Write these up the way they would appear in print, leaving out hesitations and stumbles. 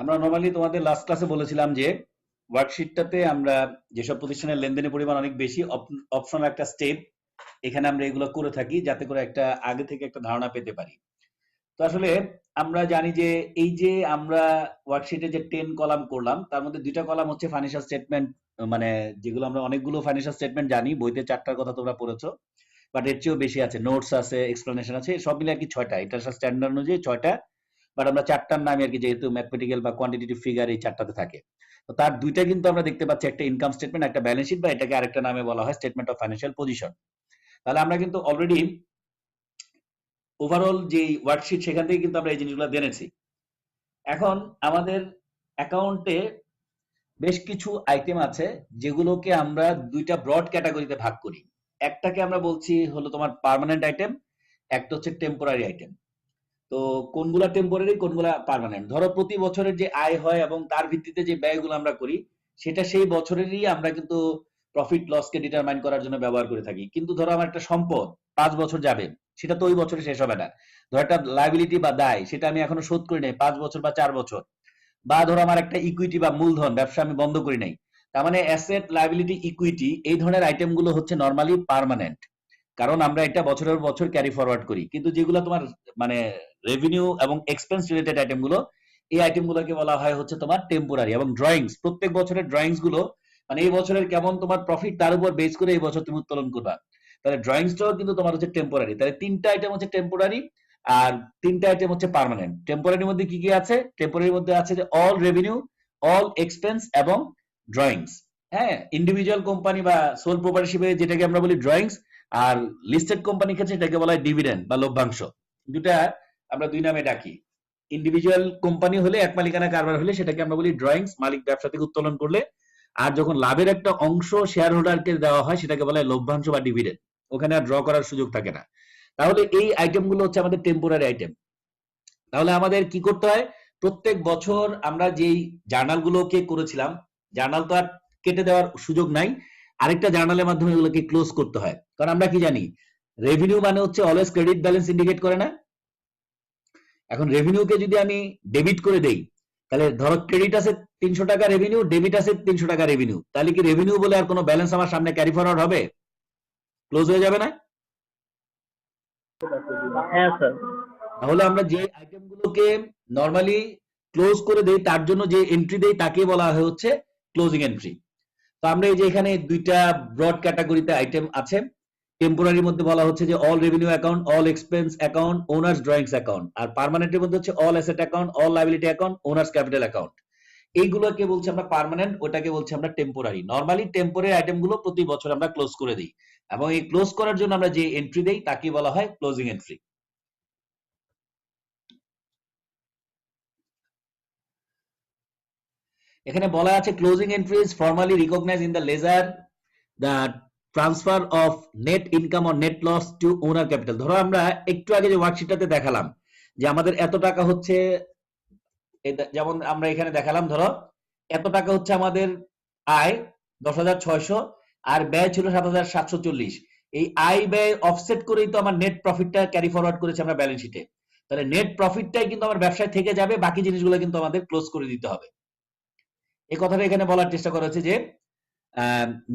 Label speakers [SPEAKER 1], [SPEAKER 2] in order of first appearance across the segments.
[SPEAKER 1] আমরা নরমালি তোমাদের লাস্ট ক্লাসে বলেছিলাম যে ওয়ার্কশিটটাতে আমরা যেসব প্রতিষ্ঠানের লেনদেনের পরিমাণ অনেক বেশি, অপশনাল একটা স্টেপ এখানে আমরা এগুলো করে থাকি যাতে করে একটা আগে থেকে একটা ধারণা পেতে পারি। তো আসলে আমরা জানি যে এই যে আমরা ওয়ার্কশিটে যে 10 কলাম করলাম তার মধ্যে দুইটা কলাম হচ্ছে ফাইন্যান্সিয়াল স্টেটমেন্ট, মানে যেগুলো আমরা অনেকগুলো ফাইন্যান্সিয়াল স্টেটমেন্ট জানি, বইতে 4টার কথা তোমরা পড়েছো, বাট এর চেয়েও বেশি আছে, নোটস আছে, এক্সপ্লেনেশন আছে, সব মিলে আর কি 6টা, ইন্টারন্যাশনাল স্ট্যান্ডার্ড অনুযায়ী 6টা, বাট আমরা 4টার নামে আর কি, যেহেতু ম্যাথমেটিক্যাল বা কোয়ান্টিটেটিভ ফিগার এই 4টাতে থাকে। তো তার দুইটা কিন্তু আমরা দেখতে পাচ্ছি, একটা ইনকাম স্টেটমেন্ট, একটা ব্যালেন্স শিট, বা এটাকে আরেকটা নামে বলা হয় স্টেটমেন্ট অফ ফাইন্যান্সিয়াল পজিশন। তাহলে আমরা কিন্তু অলরেডি ওভারঅল যে ওয়ার্কশিট সেখান থেকে কিন্তু আমরা এই জিনিসগুলো জেনেছি। এখন আমাদের অ্যাকাউন্টে বেশ কিছু আইটেম আছে যেগুলোকে আমরা দুইটা ব্রড ক্যাটাগরিতে ভাগ করি। একটাকে আমরা বলছি হলো তোমার পার্মানেন্ট আইটেম, একটা হচ্ছে টেম্পোরারি আইটেম। তো কোনগুলা টেম্পোরারি, কোনগুলা পার্মানেন্ট? ধরো প্রতি বছরের যে আয় হয় এবং তার ভিত্তিতে যে ব্যয়গুলো আমরা করি সেটা সেই বছরেরই আমরা কিন্তু প্রফিট লসকে ডিটারমাইন করার জন্য ব্যবহার করে থাকি। কিন্তু ধরো আমার একটা সম্পদ 5 বছর যাবে, সেটা তো ওই বছরে শেষ হবে না। ধরো একটা লায়াবিলিটি বা দায়, সেটা আমি এখনো শোধ করি নাই 5 বছর বা 4 বছর। বা ধরো আমার একটা ইকুইটি বা মূলধন, ব্যবসা আমি বন্ধ করি নাই। তার মানে অ্যাসেট, লায়াবিলিটি, ইকুইটি এই ধরনের আইটেম গুলো হচ্ছে নরমালি পার্মানেন্ট, কারণ আমরা এটা বছরের বছর ক্যারি ফরওয়ার্ড করি। কিন্তু যেগুলো তোমার মানে রেভিনিউ এবং এক্সপেন্স রিলেটেড আইটেম গুলো, এই আইটেম গুলোকে বলা হয় হচ্ছে তোমার টেম্পোরারি। এবং ড্রয়িংস, প্রত্যেক বছরের ড্রয়িংস গুলো মানে এই বছরের কেমন তোমার প্রফিট তার উপর বেস করে এই বছর তুমি উত্তোলন করবা, তাহলে ড্রয়িংসটাও কিন্তু তোমার হচ্ছে টেম্পোরারি। তাহলে 3টা আইটেম হচ্ছে টেম্পোরারি, আর 3টা আইটেম হচ্ছে পার্মানেন্ট। টেম্পোরারির মধ্যে কি কি আছে? টেম্পোরারির মধ্যে আছে যে অল রেভিনিউ, অল এক্সপেন্স এবং ড্রয়িংস। হ্যাঁ, ইন্ডিভিজুয়াল কোম্পানি বা সোল প্রপার্টিশিপে যেটাকে আমরা বলি ড্রয়িংস, আর লিস্টেড কোম্পানির ক্ষেত্রে এটাকে বলা হয় ডিভিডেন্ড বা লভ্যাংশ। দুটা আমরা দুই নামে ডাকি। ইন্ডিভিজুয়াল কোম্পানি হলে, এক মালিকানা কারবার হলে সেটাকে আমরা বলি ড্রয়িংস, মালিক ব্যবসা থেকে উত্তোলন করলে। আর যখন লাভের একটা অংশ শেয়ার হোল্ডারকে দেওয়া হয় সেটাকে বলা হয় লভ্যাংশ বা ডিভিডেন্ড। ওখানে আর ড্র করার সুযোগ থাকে না। তাহলে এই আইটেম গুলো হচ্ছে আমাদের টেম্পোরারি আইটেম। তাহলে আমাদের কি করতে হয়? প্রত্যেক বছর আমরা যেই জার্নাল গুলোকে করেছিলাম, জার্নাল তো আর কেটে দেওয়ার সুযোগ নাই, আরেকটা জার্নালের মাধ্যমে এগুলোকে ক্লোজ করতে হয়। কারণ আমরা কি জানি, রেভিনিউ মানে হচ্ছে অলওয়েজ ক্রেডিট ব্যালেন্স ইন্ডিকেট করে না? এখন রেভিনিউকে যদি আমি ডেবিট করে দেই, তাহলে ধরো ক্রেডিট আছে 300 টাকা রেভিনিউ, ডেবিট আছে 300 টাকা রেভিনিউ, তাহলে কি রেভিনিউ বলে আর কোনো ব্যালেন্স আমার সামনে ক্যারি ফরওয়ার্ড হবে? ক্লোজ হয়ে যাবে না?
[SPEAKER 2] হ্যাঁ স্যার।
[SPEAKER 1] তাহলে আমরা যে আইটেম গুলোকে নরমালি ক্লোজ করে দেই তার জন্য যে এন্ট্রি দেই তাকে বলা হয় হচ্ছে ক্লোজিং এন্ট্রি। তো আমরা এই যে এখানে দুইটা ব্রড ক্যাটাগরিতে আইটেম আছে। টেম্পোরারির মধ্যে বলা হচ্ছে যে all revenue account, all expense account, owners drawings account. আর পার্মানেন্টের মধ্যে হচ্ছে all asset account, all liability account, owners capital account. এইগুলোকে বলছি আমরা পার্মানেন্ট, ওটাকে বলছি আমরা টেম্পোরারি। নরমালি টেম্পোরারি আইটেম গুলো প্রতি বছর আমরা ক্লোজ করে দিই, এবং এই ক্লোজ করার জন্য আমরা যে এন্ট্রি দেই তাকে বলা হয় ক্লোজিং এন্ট্রি। এখানে বলা আছে closing entries formally recognise in the ledger the transfer of net income or net loss to owner capital. ধরো আমরা একটু আগে যে ওয়ার্কশিটটাতে দেখালাম যে আমাদের এত টাকা হচ্ছে, যেমন আমরা এখানে দেখালাম, ধরো এত টাকা হচ্ছে আমাদের আয় 10,600, আর ব্যয় ছিল 7,740। এই আয় ব্যয় অফসেট করেই তো আমার নেট প্রফিটটা ক্যারি ফরওয়ার্ড করেছি আমরা ব্যালেন্স শিটে। তাহলে নেট প্রফিটটাই কিন্তু আমার ব্যবসায় থেকে যাবে, বাকি জিনিসগুলো কিন্তু আমাদের ক্লোজ করে দিতে হবে। এই কথাটা এখানে বলার চেষ্টা করা হচ্ছে যে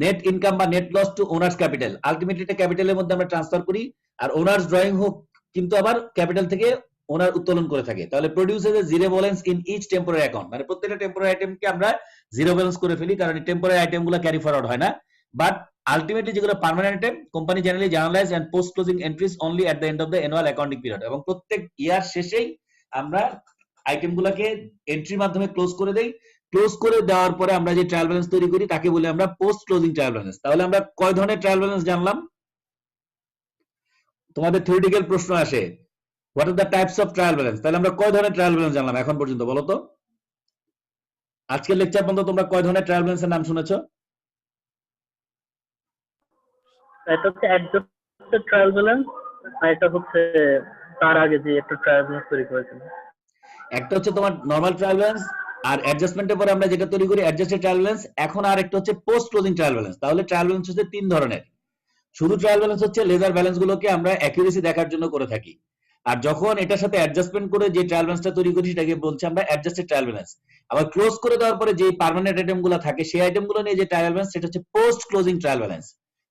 [SPEAKER 1] নেট ইনকাম বা net loss to owners capital, ultimately এটা ক্যাপিটালের মধ্যে আমরা ট্রান্সফার করি, আর ওনার্স ড্রয়িং হোক কিন্তু আবার ক্যাপিটাল থেকে ওনার উত্তোলন করে থাকে। তাহলে produces a zero balance in each temporary account, মানে প্রত্যেকটা টেম্পোরারি আইটেমকে আমরা জিরো ব্যালেন্স করে ফেলি, কারণ এই টেম্পোরারি আইটেমগুলো ক্যারি ফরওয়ার্ড হয় না। বাট আলটিমেটলি যেগুলো permanent item, company generally journalise and post closing entries only at the end of the annual accounting period, এবং প্রত্যেক ইয়ার শেষেই আমরা আইটেমগুলোকে এন্ট্রির মাধ্যমে ক্লোজ করে দেই। ক্লোজ করে দেওয়ার পরে আমরা যে ট্রায়াল ব্যালেন্স তৈরি করি তাকে বলি আমরা পোস্ট ক্লোজিং ট্রায়াল ব্যালেন্স। তাহলে আমরা কয় ধরনের ট্রায়াল ব্যালেন্স জানলাম? তোমাদের থিওরিটিক্যাল প্রশ্ন আসে, what are the types of trial balance. তাহলে আমরা কয় ধরনের ট্রায়াল ব্যালেন্স জানলাম এখন পর্যন্ত, বলো তো? আজকের লেকচার পর্যন্ত তোমরা কয় ধরনের ট্রায়াল ব্যালেন্সের নাম শুনেছো?
[SPEAKER 2] এটা হচ্ছে অ্যাডজাস্টেড ট্রায়াল ব্যালেন্স, আর এটা হচ্ছে তার আগে যে একটা ট্রায়াল ব্যালেন্স তৈরি করেছিল।
[SPEAKER 1] একটা হচ্ছে তোমার নরমাল ট্রায়াল ব্যালেন্স, আর অ্যাডজাস্টমেন্টের পরে আমরা যেটা তৈরি করি অ্যাডজাস্টেড ট্রায়াল ব্যালেন্স। এখন আর একটা হচ্ছে পোস্ট ক্লোজিং ট্রায়াল ব্যালেন্স। তাহলে ট্রায়াল ব্যালেন্স হচ্ছে 3 ধরনের। শুধু ট্রায়াল ব্যালেন্স হচ্ছে লেজার ব্যালেন্স গুলোকে আমরা অ্যাকুরেসি দেখার জন্য করে থাকি, আর যখন এটার সাথে অ্যাডজাস্টমেন্ট করে যে ট্রায়াল ব্যালেন্সটা তৈরি করি সেটাকে বলছি আমরা অ্যাডজাস্টেড ট্রায়াল ব্যালেন্স। আবার ক্লোজ করে দেওয়ার পরে যে পার্মানেন্ট আইটেমগুলো থাকে সেই আইটেমগুলো নিয়ে যে ট্রায়াল ব্যালেন্স সেটা হচ্ছে পোস্ট ক্লোজিং ট্রায়াল ব্যালেন্স।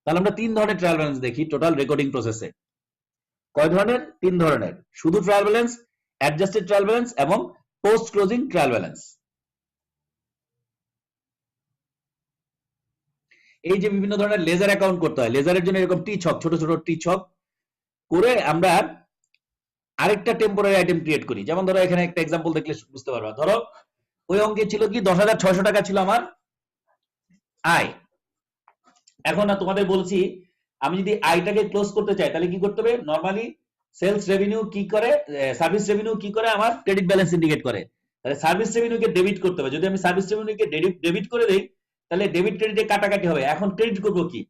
[SPEAKER 1] তাহলে আমরা 3 ধরনের ট্রায়াল ব্যালেন্স দেখি টোটাল রেকর্ডিং প্রসেসে। কয় ধরনের? 3 ধরনের, শুধু trial balance, adjusted trial balance এবং পোস্ট ক্লোজিং ট্রায়াল ব্যালেন্স। এই যে বিভিন্ন ধরনের লেজার অ্যাকাউন্ট করতে হয়, লেজারের জন্য এরকম টি ছক, ছোট ছোট টি ছক করে আমরা আরেকটা টেম্পোরারি আইটেম ক্রিয়েট করি। যেমন ধরো এখানে একটা এক্সাম্পল দেখলে বুঝতে পারবা। ধরো ওই অঙ্কে ছিল কি 10,600 টাকা ছিল আমার আয়। এখন না তোমাদের বলছি আমি যদি আয়টাকে ক্লোজ করতে চাই তাহলে কি করতে হবে? নরমালি সেলস রেভিনিউ কি করে, সার্ভিস রেভিনিউ কি করে, আমার ক্রেডিট ব্যালেন্স ইন্ডিকেট করে। তাহলে সার্ভিস রেভিনিউকে ডেবিট করতে হবে। যদি আমি সার্ভিস রেভিনিউকে ডেবিট করে দেই তাহলে ডেবিট ক্রেডিটে কাটাকাটি হবে। এখন ক্রেডিট করব কি?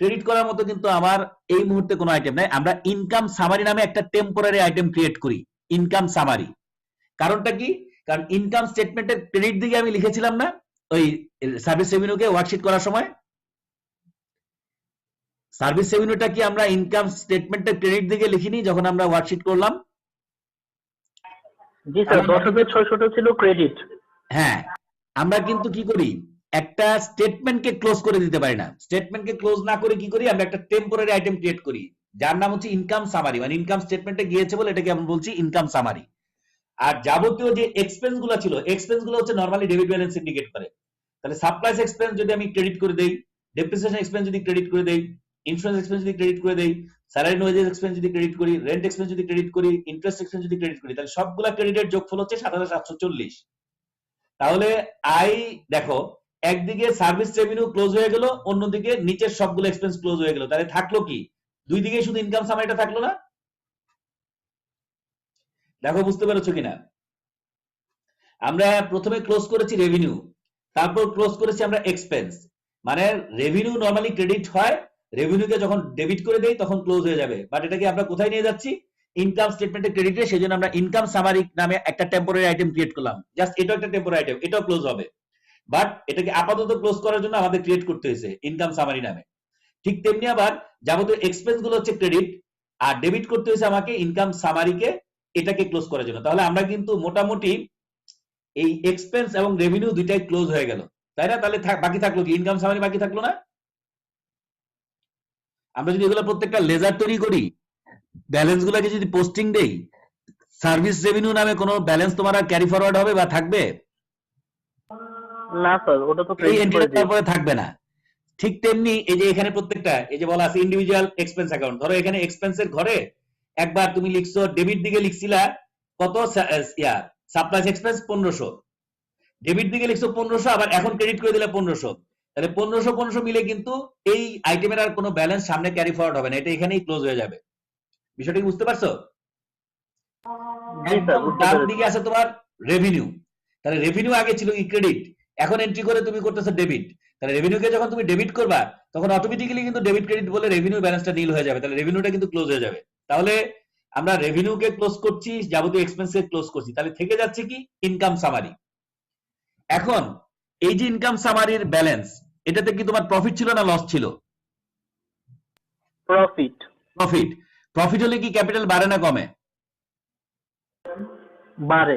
[SPEAKER 1] ক্রেডিট করার মতো কিন্তু আমার এই মুহূর্তে কোনো আইটেম নাই। আমরা ইনকাম সামারি নামে একটা টেম্পোরারি আইটেম ক্রিয়েট করি, ইনকাম সামারি। কারণটা কি? কারণ ইনকাম স্টেটমেন্টের ক্রেডিট দিকে আমি লিখেছিলাম না ওই সার্ভিস রেভিনিউকে ওয়ার্কশিট করার সময়? সার্ভিস রেভিনিউটা কি আমরা ইনকাম স্টেটমেন্টের ক্রেডিট দিকে লিখিনি যখন আমরা ওয়ার্কশিট করলাম?
[SPEAKER 2] জি স্যার, 10,600 ছিল ক্রেডিট।
[SPEAKER 1] হ্যাঁ, আমরা কিন্তু কি করি, একটা স্টেটমেন্টকে ক্লোজ করে দিতে পারি না। স্টেটমেন্টকে ক্লোজ না করে কি করি, আমরা একটা টেম্পোরারি আইটেম ক্রিয়েট করি যার নাম হচ্ছে ইনকাম সামারি। মানে ইনকাম স্টেটমেন্টে গিয়েছে বলে এটাকে আমরা বলছি ইনকাম সামারি। আর যাবতীয় যে এক্সপেন্স গুলো ছিল, এক্সপেন্স গুলো হচ্ছে নরমালি ডেবিট ব্যালেন্স ইন্ডিকেট করে। তাহলে সাপ্লাইস এক্সপেন্স যদি আমি ক্রেডিট করে দেই, ডেপ্রিসিয়েশন এক্সপেন্স যদি ক্রেডিট করে দেই, ইন্স্যুরেন্স এক্সপেন্স যদি ক্রেডিট করে দেই, স্যালারি এন্ড ওয়েজেস এক্সপেন্স যদি ক্রেডিট করি, রেন্ট এক্সপেন্স যদি ক্রেডিট করি, ইন্টারেস্ট এক্সপেন্স যদি ক্রেডিট করি, তাহলে সবগুলা ক্রেডিটের যোগফল হচ্ছে 7,740। তাহলে আই দেখো একদিকে সার্ভিস রেভিনিউ ক্লোজ হয়ে গেল, অন্যদিকে নিচের সবগুলো এক্সপেন্স ক্লোজ হয়ে গেল। তাহলে থাকলো কি? দুই দিকে শুধু ইনকাম সামারিটা থাকলো না? দেখো বুঝতে পেরেছো কিনা? আমরা প্রথমে ক্লোজ করেছি রেভিনিউ, তারপর ক্লোজ করেছি আমরা এক্সপেন্স। মানে রেভিনিউ নরমালি ক্রেডিট হয়, রেভিনিউকে যখন ডেবিট করে দেই তখন ক্লোজ হয়ে যাবে। বাট এটাকে আমরা কোথায় নিয়ে যাচ্ছি? ইনকাম স্টেটমেন্টে ক্রেডিটে। সেজন্য আমরা ইনকাম সামারি নামে একটা টেম্পোরারি আইটেম ক্রিয়েট করলাম। জাস্ট এটা একটা টেম্পোরারি আইটেম, এটাও ক্লোজ হবে। বাট এটাকে আপাতত ক্লোজ করার জন্য আমাদের ক্রিয়েট করতে হয়েছে ইনকাম সামারি নামে। ঠিক তেমনি আবার যাবতীয় এক্সপেন্স গুলো হচ্ছে ক্রেডিট, আর ডেবিট করতে হয়েছে আমাকে ইনকাম সামারিকে, এটাকে ক্লোজ করার জন্য। তাহলে আমরা কিন্তু মোটামুটি এই এক্সপেন্স এবং রেভিনিউ দুইটাই ক্লোজ হয়ে গেল, তাই না? তাহলে বাকি থাকলো কি? ইনকাম সামারি বাকি থাকলো না? আমরা যদি এগুলো প্রত্যেকটা লেজার তৈরি করি, ব্যালেন্স গুলাকে যদি পোস্টিং দেই, সার্ভিস রেভিনিউ নামে কোনো ব্যালেন্স তোমার আর ক্যারি ফরওয়ার্ড হবে বা থাকবে?
[SPEAKER 2] না স্যার, ওটা তো
[SPEAKER 1] এই
[SPEAKER 2] ক্রেডিট করে
[SPEAKER 1] এন্ট্রিটা
[SPEAKER 2] দিই।
[SPEAKER 1] তারপরে থাকবে না। ঠিক তেমনি এই যে এখানে প্রত্যেকটা এই যে বলা আছে ইন্ডিভিজুয়াল এক্সপেন্স অ্যাকাউন্ট। ধরো এখানে এক্সপেন্সের ঘরে একবার তুমি লিখছো ডেবিট দিকে লিখছিলা কত, সাপ্লাইস এক্সপেন্স 1500, ডেবিট দিকে লিখছো 1500, আবার এখন ক্রেডিট করে দিলে 1500। তাহলে 1500 মিলে কিন্তু এই আইটেমের আর কোনো ব্যালেন্স সামনে ক্যারি ফরওয়ার্ড হবে না, এটা এখানেই ক্লোজ হয়ে যাবে। বিষয়টা কি বুঝতে পারছো?
[SPEAKER 2] জি স্যার,
[SPEAKER 1] একদম
[SPEAKER 2] বুঝতে
[SPEAKER 1] ডান
[SPEAKER 2] পেরেছি।
[SPEAKER 1] দিকে আছে তোমার রেভিনিউ। তাহলে রেভিনিউ আগে ছিল কি ক্রেডিট, এখন এন্ট্রি করে তুমি করতেছো ডেবিট। তাহলে রেভিনিউকে যখন তুমি ডেবিট করবা তখন অটোমেটিক্যালি কিন্তু ডেবিট ক্রেডিট বলে রেভিনিউ ব্যালেন্সটা নীল হয়ে যাবে। তাহলে রেভিনিউটা কিন্তু ক্লোজ হয়ে যাবে। তাহলে আমরা রেভিনিউকে ক্লোজ করছি, যাবতীয় এক্সপেন্সকে ক্লোজ করছি। তাহলে থেকে যাচ্ছে কি? Income summary. এখন এই যে ইনকাম সামারির ব্যালেন্স, এটাতে কি তোমার প্রফিট ছিল না লস ছিল?
[SPEAKER 2] প্রফিট।
[SPEAKER 1] প্রফিট। প্রফিট হলে কি ক্যাপিটাল বাড়ে না কমে?
[SPEAKER 2] বাড়ে।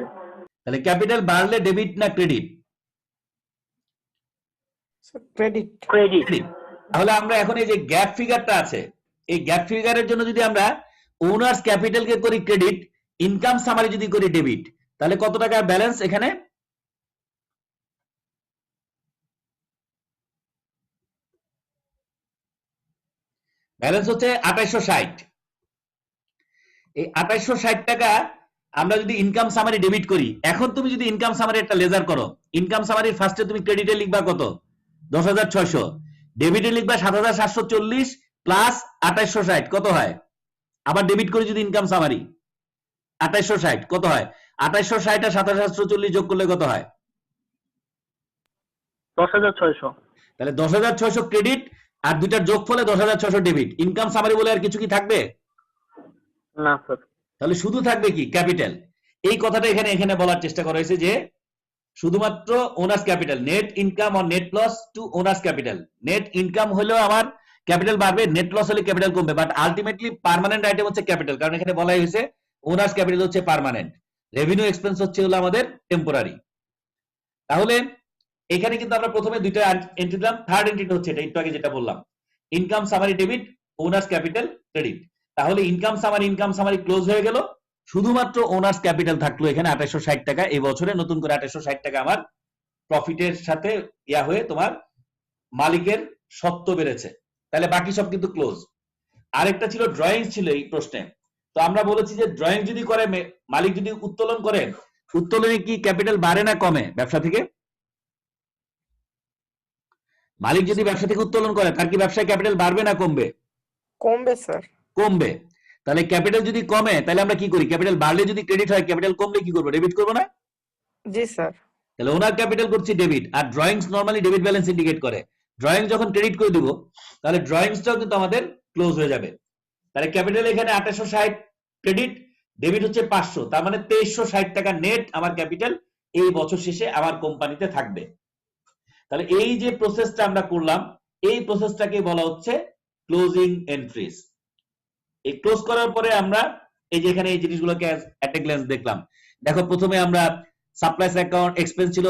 [SPEAKER 1] তাহলে ক্যাপিটাল বাড়লে ডেবিট না ক্রেডিট?
[SPEAKER 3] ক্রেডিট।
[SPEAKER 2] ক্রেডিট।
[SPEAKER 1] তাহলে আমরা এখন এই যে গ্যাপ ফিগারটা আছে, এই গ্যাপ ফিগারের জন্য যদি আমরা ওনার্স ক্যাপিটালকে করি ক্রেডিট, ইনকাম সামারি যদি করি ডেবিট, তাহলে কত টাকা ব্যালেন্স এখানে? ব্যালেন্স হচ্ছে 2860। এই 2860 টাকা আমরা যদি ইনকাম সামারি ডেবিট করি, এখন তুমি যদি ইনকাম সামারি একটা লেজার করো, ইনকাম সামারির ফার্স্টে তুমি ক্রেডিটে লিখবা কত? 10,600, ডেবিটে লিখবা 7,740 প্লাস 2860, কত হয়? আবার ডেবিট করে যদি ইনকাম সামারি 2860 কত হয়? 2860 আর 7,740 যোগ করলে কত হয়?
[SPEAKER 2] 10,600।
[SPEAKER 1] তাহলে 10,600 ক্রেডিট আর দুইটার যোগফলে 10,600 ডেবিট। ইনকাম সামারি বলে আর কিছু কি থাকবে?
[SPEAKER 2] না স্যার।
[SPEAKER 1] তাহলে শুধু থাকবে কি? ক্যাপিটাল। এই কথাটা এখানে এখানে বলার চেষ্টা করা হয়েছে যে শুধুমাত্র owners capital, net income or net loss to owners capital. Net income হলেও আমার ক্যাপিটাল বাড়বে, নেট লস হলে ক্যাপিটাল কমবে, বাট আলটিমেটলি পার্মানেন্ট আইটেম হচ্ছে ক্যাপিটাল। কারণ এখানে বলাই হয়েছে ওনার্স ক্যাপিটাল হচ্ছে পার্মানেন্ট, রেভিনিউ এক্সপেন্স হচ্ছে হলো আমাদের টেম্পোরারি। তাহলে এখানে কিন্তু আমরা প্রথমে দুইটা এন্ট্রি দিলাম, থার্ড এন্ট্রিটা হচ্ছে এটা একটু আগে যেটা বললাম, income summary debit, owners capital credit. তাহলে ইনকাম সামারি ক্লোজ হয়ে গেল, শুধুমাত্র ওনার্স ক্যাপিটাল থাকলো এখানে 2860 টাকা। এই বছরে নতুন করে 2860 টাকা আমার প্রফিটের সাথে ইয়া হয়ে তোমার মালিকের সত্ত্ব বেড়েছে, তাহলে বাকি সব কিন্তু ক্লোজ। আরেকটা ছিল ড্রয়িংস ছিল এই প্রশ্নে, তো আমরা বলেছি যে ড্রয়িং যদি করে মালিক যদি উত্তোলন করে, উত্তোলনে কি ক্যাপিটাল বাড়ে না কমে ব্যবসা থেকে? মালিক যদি ব্যবসা থেকে উত্তোলন করে তার কি ব্যবসায় ক্যাপিটাল বাড়বে না কমবে?
[SPEAKER 3] কমবে স্যার।
[SPEAKER 1] কমবে। তাহলে ক্যাপিটাল যদি কমে তাহলে আমরা কি করি? ক্যাপিটাল বাড়লে যদি ক্রেডিট হয়, ক্যাপিটাল কমলে কি করবো? ডেবিট করবো না?
[SPEAKER 3] জি স্যার।
[SPEAKER 1] তাহলে ওনার ক্যাপিটাল করছি ডেবিট, আর drawings normally debit balance indicate করে। ড্রয়িং যখন ক্রেডিট করে দিব তাহলে ড্রয়িংসটাও কিন্তু আমাদের ক্লোজ হয়ে যাবে। তাহলে ক্যাপিটাল এখানে 2860 ক্রেডিট, ডেবিট হচ্ছে 500, তার মানে 2360 টাকা নেট আমার ক্যাপিটাল এই বছর শেষে আমার কোম্পানিতে থাকবে। তাহলে এই যে প্রসেসটা আমরা করলাম, এই প্রসেসটাকে বলা হচ্ছে ক্লোজিং এন্ট্রিজ। এই ক্লোজ করার পরে আমরা এই যে এখানে এই জিনিসগুলোকে অ্যাট এ গ্ল্যান্স দেখলাম। দেখো প্রথমে আমরা সাপ্লাইস অ্যাকাউন্ট এক্সপেন্স ছিল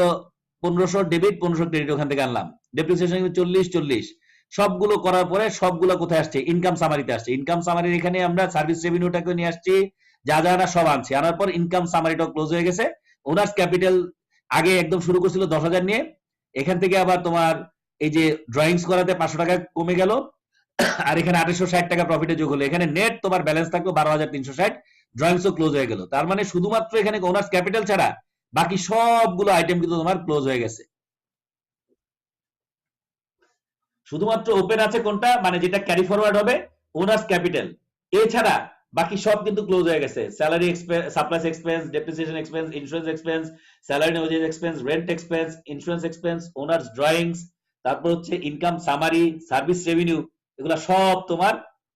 [SPEAKER 1] 1500 ডেবিট 1500 ক্রেডিট, ওখান থেকে আনলাম। ডেপ্রিসিয়েশন 40 সবগুলো করার পরে সবগুলো কোথায় আসছে? ইনকাম সামারিতে আসছে। ইনকাম সামারির এখানে আমরা সার্ভিস রেভিনিউটাকে নিয়ে আসছি, যা যা না সব আনছি, আনার পর ইনকাম সামারিটাও ক্লোজ হয়ে গেছে। ওনার্স ক্যাপিটাল আগে একদম শুরু করছিল 10,000 নিয়ে, এখান থেকে আবার তোমার এই যে ড্রয়িংস করাতে 500 টাকা কমে গেল, আর এখানে 2860 টাকা প্রফিটে যোগ হলো। এখানে নেট তোমার ব্যালেন্স থাকলো 12,360, ড্রয়িংসও ক্লোজ হয়ে গেল। তার মানে শুধুমাত্র এখানে ওনার্স ক্যাপিটাল ছাড়া বাকি সবগুলো আইটেম কিন্তু তোমার ক্লোজ হয়ে গেছে। শুধুমাত্র ওপেন আছে কোনটা, মানে যেটা ক্যারি ফরওয়ার্ড হবে ওনার্স ক্যাপিটাল, এছাড়া বাকি সব কিন্তু ক্লোজ হয়ে গেছে। Salary expense, supplies expense, depreciation expense, insurance expense, salary wages expense, rent expense, insurance expense, owners drawings, তারপর হচ্ছে ইনকাম সামারি, সার্ভিস রেভিনিউ, এগুলা সব তোমার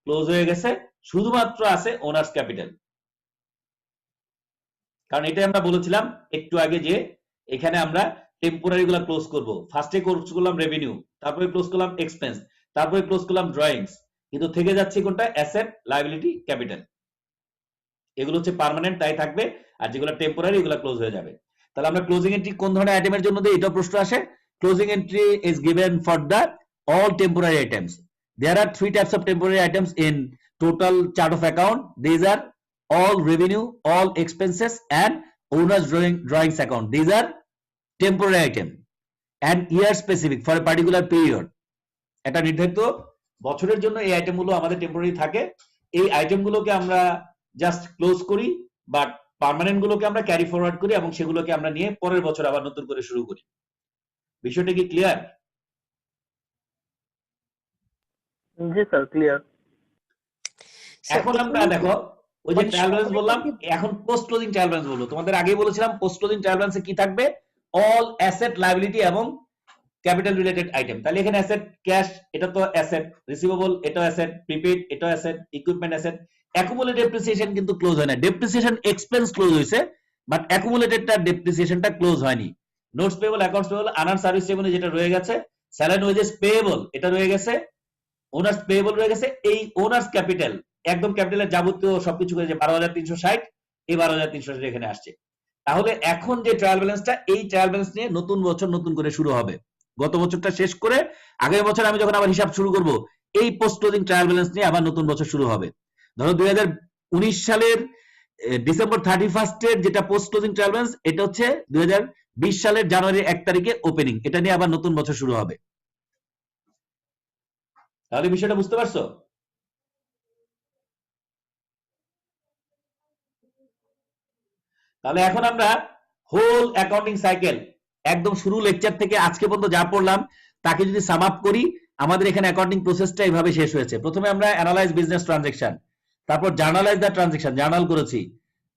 [SPEAKER 1] ক্লোজ হয়ে গেছে। শুধুমাত্র আছে ওনার্স ক্যাপিটাল। কারণ এটা আমরা বলেছিলাম একটু আগে যে এখানে আমরা টেম্পোরারি গুলা ক্লোজ করব। ফার্স্টে ক্লোজ করলাম রেভিনিউ, তারপরে ক্লোজ করলাম এক্সপেন্স, তারপরে ক্লোজ করলাম ড্রয়িংস, কিন্তু থেকে যাচ্ছে কোনটা? Asset, liability, capital. এগুলো হচ্ছে পার্মানেন্ট, তাই থাকবে, আর যেগুলো টেম্পোরারি এগুলো ক্লোজ হয়ে যাবে। তাহলে আমরা ক্লোজিং এন্ট্রি কোন ধরনের আইটেমের জন্য দিই, এটা প্রশ্ন আসে। Closing entry is given for the all temporary items. There are three types of temporary items in total chart of account. These are all revenue, all expenses, and owner's drawings account. These are temporary item and year specific for a particular period. একটা নির্ধারিত বছরের জন্য এই আইটেমগুলো আমাদের temporary থাকে। এই আইটেমগুলোকে আমরা জাস্ট ক্লোজ করি, বাট পার্মানেন্ট গুলোকে আমরা ক্যারি ফরওয়ার্ড করি এবং সেগুলোকে আমরা নিয়ে পরের বছর আবার নতুন করে শুরু করি। বিষয়টা কি ক্লিয়ার?
[SPEAKER 2] জি স্যার, ক্লিয়ার।
[SPEAKER 1] এখন আমরা দেখো ওই যে ট্রায়াল ব্যালেন্স বললাম, এখন পোস্ট ক্লোজিং ট্রায়াল ব্যালেন্স বলবো। তোমাদের আগে বলেছিলাম পোস্ট ক্লোজিং ট্রায়াল ব্যালেন্সে কি থাকবে? অল অ্যাসেট, লায়াবিলিটি এবং ক্যাপিটাল রিলেটেড আইটেম। তাহলে এখানে অ্যাসেট ক্যাশ, এটা তো অ্যাসেট, রিসিভেবল এটাও অ্যাসেট, প্রিপেড এটাও asset, equipment asset. Accumulated depreciation কিন্তু ক্লোজ হয় না। ডেপ্রিসিয়েশন এক্সপেন্স ক্লোজ হয়েছে, বাট অ্যাকুমুলেটেডটা ডেপ্রিসিয়েশনটা ক্লোজ হয়নি। নোটস পেয়েবল, অ্যাকাউন্টস পেয়েবল, আনার সার্ভিস রেভিনিউ যেটা রয়ে গেছে, স্যালারি ওয়েজেস পেয়েবল এটা রয়ে গেছে, ওনার্স পেয়েবল রয়ে গেছে। এই ওনার্স ক্যাপিটাল একদম ক্যাপিটালের যাবতীয় সবকিছু করে যে 12,360, এই 12,360 এখানে আসছে। তাহলে এখন যে ট্রায়াল ব্যালেন্সটা, এই ট্রায়াল ব্যালেন্স নিয়ে নতুন বছর নতুন করে শুরু হবে। গত বছরটা শেষ করে আগামী বছর আমি যখন আবার হিসাব শুরু করব, এই পোস্ট ক্লোজিং ট্রায়াল ব্যালেন্স নিয়ে আবার নতুন বছর শুরু হবে। ধরো 2019 সালের ডিসেম্বর 31 এর যেটা পোস্ট ক্লোজিং ট্রায়াল ব্যালেন্স, এটা হচ্ছে 2020 সালের জানুয়ারি 1 তারিখে ওপেনিং। এটা নিয়ে আবার নতুন বছর শুরু হবে। তাহলে বিষয়টা বুঝতে পারছো? তাহলে এখন আমরা হোল অ্যাকাউন্টিং সাইকেল একদম শুরু লেকচার থেকে আজকে পর্যন্ত যা পড়লাম তাকে যদি সাম আপ করি, আমাদের এখানে অ্যাকাউন্টিং প্রসেসটা এইভাবে শেষ হয়েছে। প্রথমে আমরা অ্যানালাইজ বিজনেস ট্রানজাকশন, তারপর জার্নালাইজ দ্য ট্রানজাকশন, জার্নাল করেছি,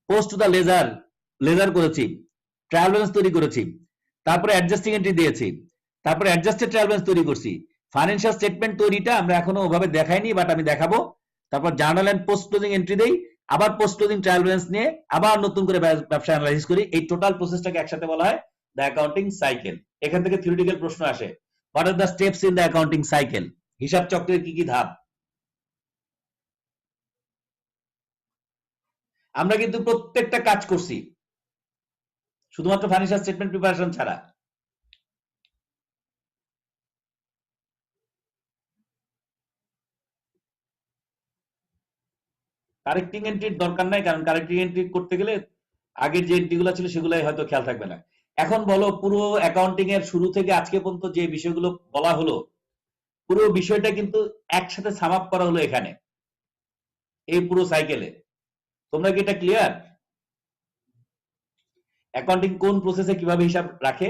[SPEAKER 1] post to the ledger, ledger করেছি, ট্রায়াল ব্যালেন্স তৈরি করেছি, তারপরে অ্যাডজাস্টিং এন্ট্রি দিয়েছি, তারপরে অ্যাডজাস্টেড ট্রায়াল ব্যালেন্স তৈরি করছি। ফাইন্যান্সিয়াল স্টেটমেন্ট তৈরিটা আমরা এখনো ওভাবে দেখাইনি, বাট আমি দেখাবো। তারপর journal and post closing entry দেই, আবার পোস্ট ক্লোজিং ট্রায়াল ব্যালেন্স নিয়ে আবার নতুন করে ব্যবসা অ্যানালাইসিস করি। এই টোটাল প্রসেসটাকে একসাথে বলা হয় দ্য অ্যাকাউন্টিং সাইকেল। এখান থেকে থিওরিটিক্যাল প্রশ্ন আসে, what are the steps in the accounting cycle? হিসাব চক্রের কি কি ধাপ? আমরা কিন্তু প্রত্যেকটা কাজ করছি, শুধুমাত্র ফাইন্যান্সিয়াল স্টেটমেন্ট প্রিপারেশন ছাড়া। কারেক্টিং এন্ট্রির দরকার নাই, কারণ কারেক্টিং এন্ট্রি করতে গেলে আগের যে এন্ট্রিগুলো ছিল সেগুলাই হয়তো খেয়াল থাকবে না। এখন বলো, পুরো অ্যাকাউন্টিং এর শুরু থেকে আজকে পর্যন্ত যে বিষয়গুলো বলা হলো, পুরো বিষয়টা কিন্তু একসাথে সাম আপ করা হলো এখানে, এই পুরো সাইকেলে। তোমরা কি এটা ক্লিয়ার? অ্যাকাউন্টিং কোন প্রসেসে কিভাবে হিসাব রাখে?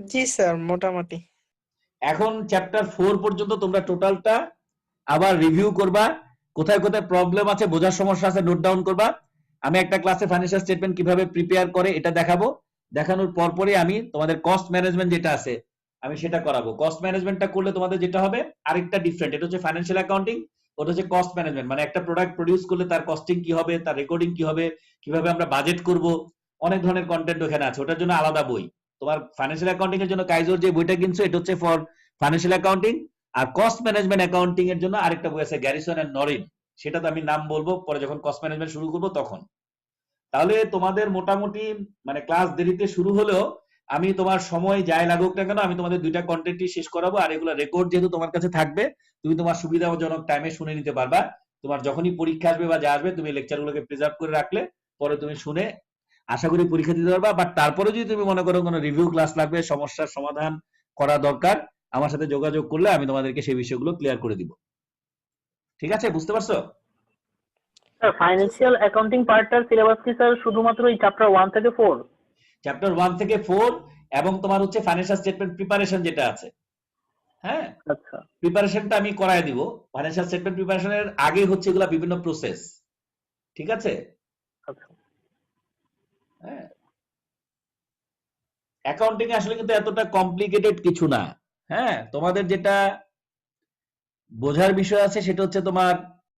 [SPEAKER 3] জি স্যার, মোটামুটি।
[SPEAKER 1] এখন চ্যাপ্টার 4 পর্যন্ত তোমরা টোটালটা আবার রিভিউ করবা, কোথায় কোথায় প্রবলেম আছে, বোঝার সমস্যা আছে, নোট ডাউন করবা। আমি একটা ক্লাসে ফাইন্যান্সিয়াল স্টেটমেন্ট কিভাবে প্রিপেয়ার করে এটা দেখাবো, দেখানোর পরপরই আমি তোমাদের কস্ট ম্যানেজমেন্ট যেটা আছে আমি সেটা করাবো। কস্ট ম্যানেজমেন্টটা করলে তোমাদের যেটা হবে আরেকটা ডিফারেন্ট, এটা হচ্ছে ফাইন্যান্সিয়াল অ্যাকাউন্টিং, ওটা হচ্ছে কস্ট ম্যানেজমেন্ট। মানে একটা প্রোডাক্ট প্রডিউস করলে তার কস্টিং কি হবে, তার রেকর্ডিং কি হবে, কিভাবে আমরা বাজেট করব, অনেক ধরনের কন্টেন্ট ওখানে আছে, ওটার জন্য আলাদা বই। তোমার ফাইন্যান্সিয়াল অ্যাকাউন্টিং এর জন্য কাইজোর যে বইটা কিনছো এটা হচ্ছে ফর ফাইন্যান্সিয়াল অ্যাকাউন্টিং, আর কস্ট ম্যানেজমেন্ট অ্যাকাউন্টিং এর জন্য আরেকটা বই আছে গ্যারিসন এন্ড নরিন, সেটা তো আমি নাম বলবো পরে যখন কস্ট ম্যানেজমেন্ট শুরু করবো তখন। তাহলে তোমাদের মোটামুটি মানে ক্লাস দেরিতে শুরু হলেও আমি তোমার সময় যাই লাগুক না কেন আমি তোমাদের দুইটা কন্টেন্টই শেষ করাবো, আর এগুলো রেকর্ড যেহেতু তোমার কাছে থাকবে তুমি তোমার সুবিধাজনক টাইমে শুনে নিতে পারবা। তোমার যখনই পরীক্ষা আসবে বা যা আসবে তুমি লেকচারগুলোকে প্রিজার্ভ করে রাখলে পরে তুমি শুনে আশা করি পরীক্ষা দিতে পারবা। বাট তারপরে যদি তুমি মনে করো কোনো রিভিউ ক্লাস লাগবে, সমস্যার সমাধান করা দরকার, আমার সাথে যোগাযোগ করলে আমি তোমাদেরকে সেই বিষয়গুলো ক্লিয়ার করে দিব। ঠিক আছে, বুঝতে পারছো?
[SPEAKER 2] স্যার ফাইন্যান্সিয়াল অ্যাকাউন্টিং পার্টটার সিলেবাস কি স্যার শুধুমাত্র এই চ্যাপ্টার 1 থেকে 4?
[SPEAKER 1] চ্যাপ্টার 1 থেকে 4 এবং তোমার হচ্ছে ফাইন্যান্সিয়াল স্টেটমেন্ট প্রিপারেশন যেটা আছে, হ্যাঁ
[SPEAKER 2] আচ্ছা
[SPEAKER 1] প্রিপারেশনটা আমি করায় দিব। ফাইন্যান্সিয়াল স্টেটমেন্ট প্রিপারেশনের আগে হচ্ছে এগুলা বিভিন্ন প্রসেস, ঠিক আছে?
[SPEAKER 2] আচ্ছা
[SPEAKER 1] হ্যাঁ, অ্যাকাউন্টিং আসলে কিন্তু এতটা কমপ্লিকেটেড কিছু না। হ্যাঁ, তোমাদের যেটা বোঝার বিষয় আছে সেটা হচ্ছে তোমার